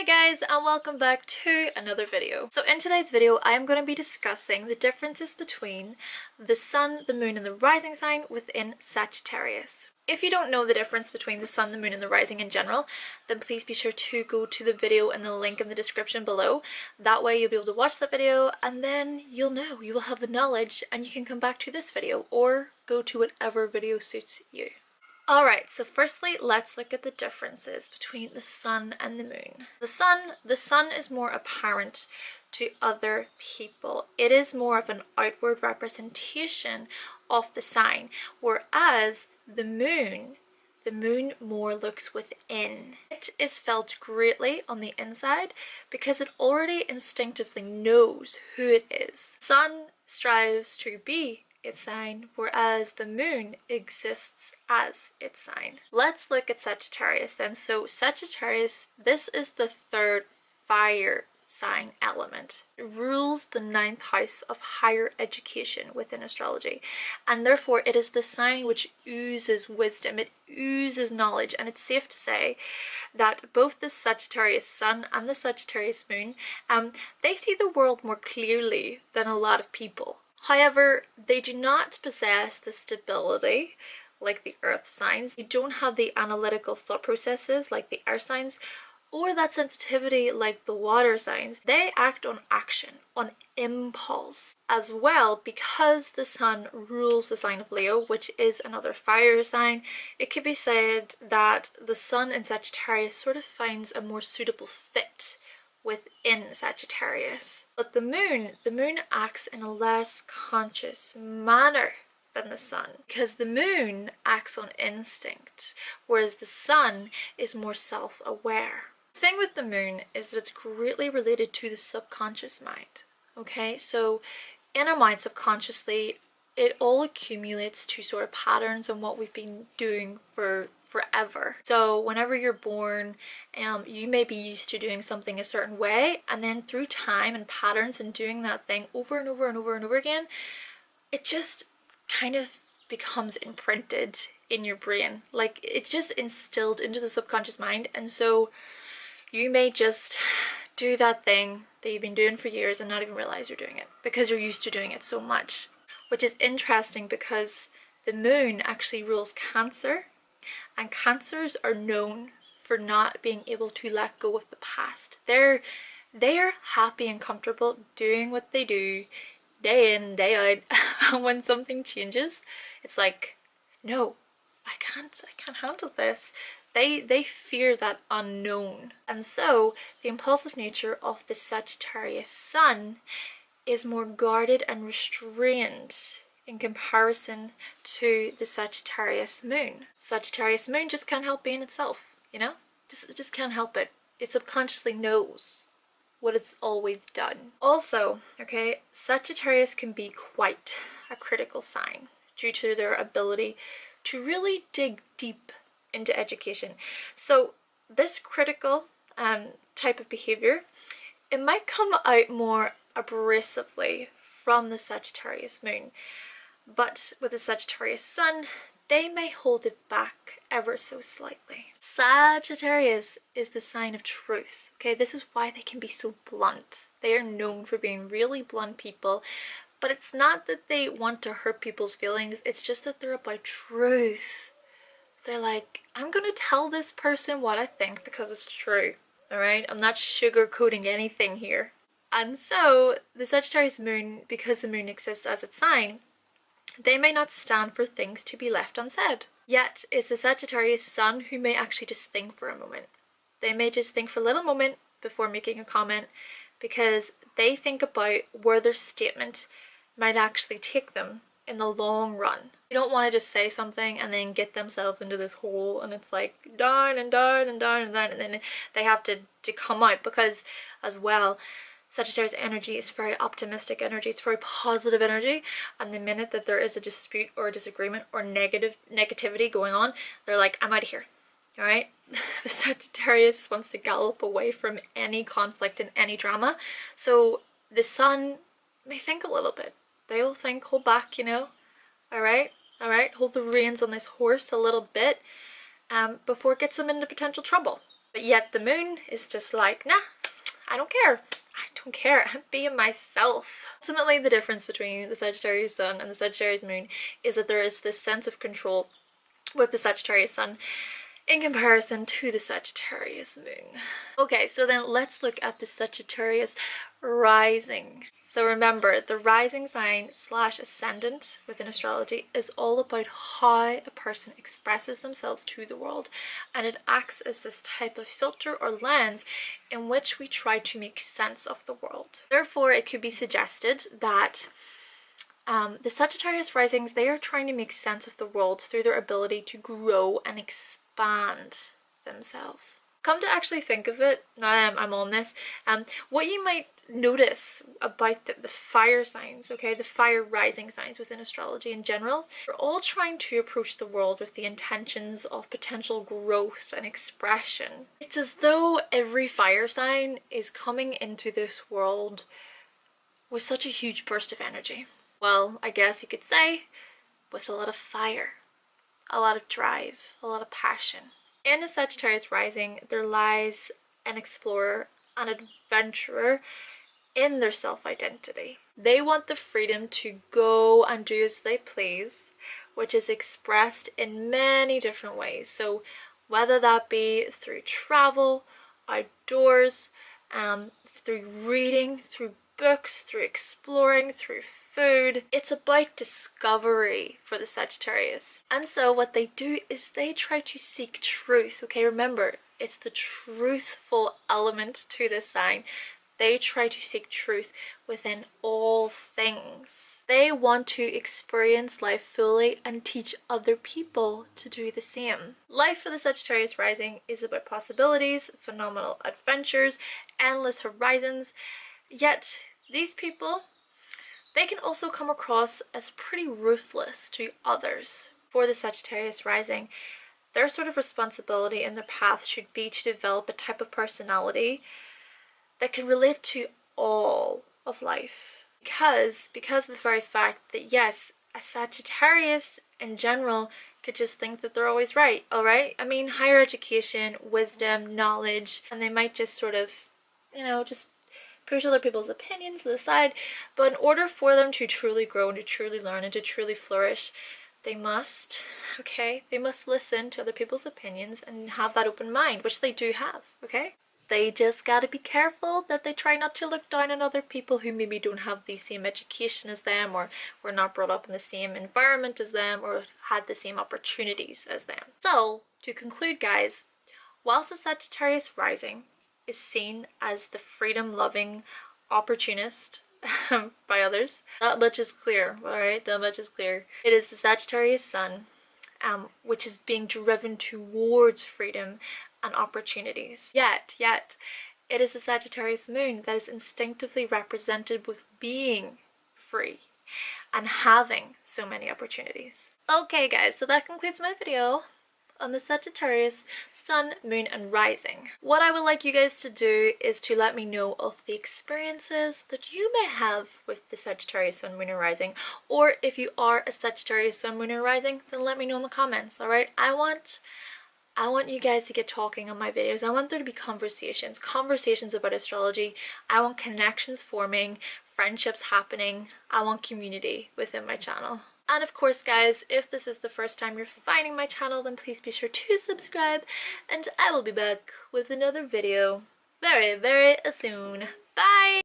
Hi guys, and welcome back to another video. So in today's video I am going to be discussing the differences between the sun, the moon and the rising sign within Sagittarius. If you don't know the difference between the sun, the moon and the rising in general, then please be sure to go to the video and the link in the description below. That way you'll be able to watch that video and then you'll know, you will have the knowledge and you can come back to this video or go to whatever video suits you. Alright, so firstly, let's look at the differences between the sun and the moon. The sun is more apparent to other people. It is more of an outward representation of the sign, whereas the moon more looks within. It is felt greatly on the inside because it already instinctively knows who it is. Sun strives to be its sign, whereas the moon exists as its sign. Let's look at Sagittarius then. So Sagittarius, this is the third fire sign element. It rules the 9th house of higher education within astrology, and therefore it is the sign which oozes wisdom, it oozes knowledge, and it's safe to say that both the Sagittarius sun and the Sagittarius moon, they see the world more clearly than a lot of people. However, they do not possess the stability like the earth signs. They don't have the analytical thought processes like the air signs, or that sensitivity like the water signs. They act on action, on impulse. As well, because the sun rules the sign of Leo, which is another fire sign, it could be said that the sun in Sagittarius sort of finds a more suitable fit within Sagittarius. But the moon acts in a less conscious manner than the sun, because the moon acts on instinct, whereas the sun is more self-aware. The thing with the moon is that it's greatly related to the subconscious mind. Okay, so in our mind subconsciously, it all accumulates to sort of patterns on what we've been doing for forever. So whenever you're born, you may be used to doing something a certain way, and then through time and patterns and doing that thing over and over and over and over again, it just kind of becomes imprinted in your brain. Like, it's just instilled into the subconscious mind, and so you may just do that thing that you've been doing for years and not even realize you're doing it because you're used to doing it so much. Which is interesting because the moon actually rules Cancer, and Cancers are known for not being able to let go of the past. They're happy and comfortable doing what they do day in, day out. And when something changes, it's like, no, I can't handle this. They fear that unknown. And so the impulsive nature of the Sagittarius sun is more guarded and restrained in comparison to the Sagittarius moon. Sagittarius moon just can't help being itself, you know? It just can't help it. It subconsciously knows what it's always done. Also, okay, Sagittarius can be quite a critical sign due to their ability to really dig deep into education. So this critical type of behavior, it might come out more abrasively from the Sagittarius moon, but with the Sagittarius sun, they may hold it back ever so slightly. Sagittarius is the sign of truth. Okay, this is why they can be so blunt. They are known for being really blunt people, but it's not that they want to hurt people's feelings, it's just that they're about truth. They're like, I'm gonna tell this person what I think because it's true. Alright, I'm not sugarcoating anything here. And so the Sagittarius moon, because the moon exists as its sign, they may not stand for things to be left unsaid. Yet it's the Sagittarius sun who may actually just think for a moment. They may just think for a little moment before making a comment, because they think about where their statement might actually take them in the long run. They don't want to just say something and then get themselves into this hole, and it's like down and down and down and down, and then they have to come out, because as well, Sagittarius energy is very optimistic energy, it's very positive energy, and the minute that there is a dispute or a disagreement or negativity going on, they're like, I'm out of here. Alright? The Sagittarius wants to gallop away from any conflict and any drama, so the sun may think a little bit. They'll think, hold back, you know? Alright? Alright? Hold the reins on this horse a little bit before it gets them into potential trouble. But yet the moon is just like, nah, I don't care. I don't care. I'm being myself. Ultimately, the difference between the Sagittarius sun and the Sagittarius moon is that there is this sense of control with the Sagittarius sun in comparison to the Sagittarius moon. Okay, so then let's look at the Sagittarius rising. So remember, the rising sign slash ascendant within astrology is all about how a person expresses themselves to the world, and it acts as this type of filter or lens in which we try to make sense of the world. Therefore, it could be suggested that the Sagittarius risings, they are trying to make sense of the world through their ability to grow and expand themselves. Come to actually think of it, now I'm on this, what you might notice about the fire signs, okay, the fire rising signs within astrology in general, we're all trying to approach the world with the intentions of potential growth and expression. It's as though every fire sign is coming into this world with such a huge burst of energy. Well, I guess you could say with a lot of fire, a lot of drive, a lot of passion. In a Sagittarius rising, there lies an explorer, an adventurer in their self-identity. They want the freedom to go and do as they please, which is expressed in many different ways. So whether that be through travel, outdoors, through reading, through books, through exploring, through food. It's about discovery for the Sagittarius. And so what they do is they try to seek truth. Okay, remember, it's the truthful element to this sign. They try to seek truth within all things. They want to experience life fully and teach other people to do the same. Life for the Sagittarius rising is about possibilities, phenomenal adventures, endless horizons. Yet these people, they can also come across as pretty ruthless to others. For the Sagittarius rising, their sort of responsibility in their path should be to develop a type of personality that can relate to all of life. Because of the very fact that yes, a Sagittarius in general could just think that they're always right, alright? I mean, higher education, wisdom, knowledge, and they might just sort of, you know, just push other people's opinions to the side. But in order for them to truly grow and to truly learn and to truly flourish, they must, okay, they must listen to other people's opinions and have that open mind, which they do have, okay? They just gotta be careful that they try not to look down on other people who maybe don't have the same education as them, or were not brought up in the same environment as them, or had the same opportunities as them. So, to conclude guys, whilst the Sagittarius rising is seen as the freedom-loving opportunist by others, that much is clear, alright? That much is clear. It is the Sagittarius sun, which is being driven towards freedom and opportunities. Yet, it is the Sagittarius moon that is instinctively represented with being free and having so many opportunities. Okay guys, so that concludes my video on the Sagittarius sun, moon and rising. What I would like you guys to do is to let me know of the experiences that you may have with the Sagittarius sun, moon and rising, or if you are a Sagittarius sun, moon and rising, then let me know in the comments. Alright, I want you guys to get talking on my videos. I want there to be conversations about astrology. I want connections forming, friendships happening. I want community within my channel. And of course guys, if this is the first time you're finding my channel, then please be sure to subscribe, and I will be back with another video very, very soon. Bye!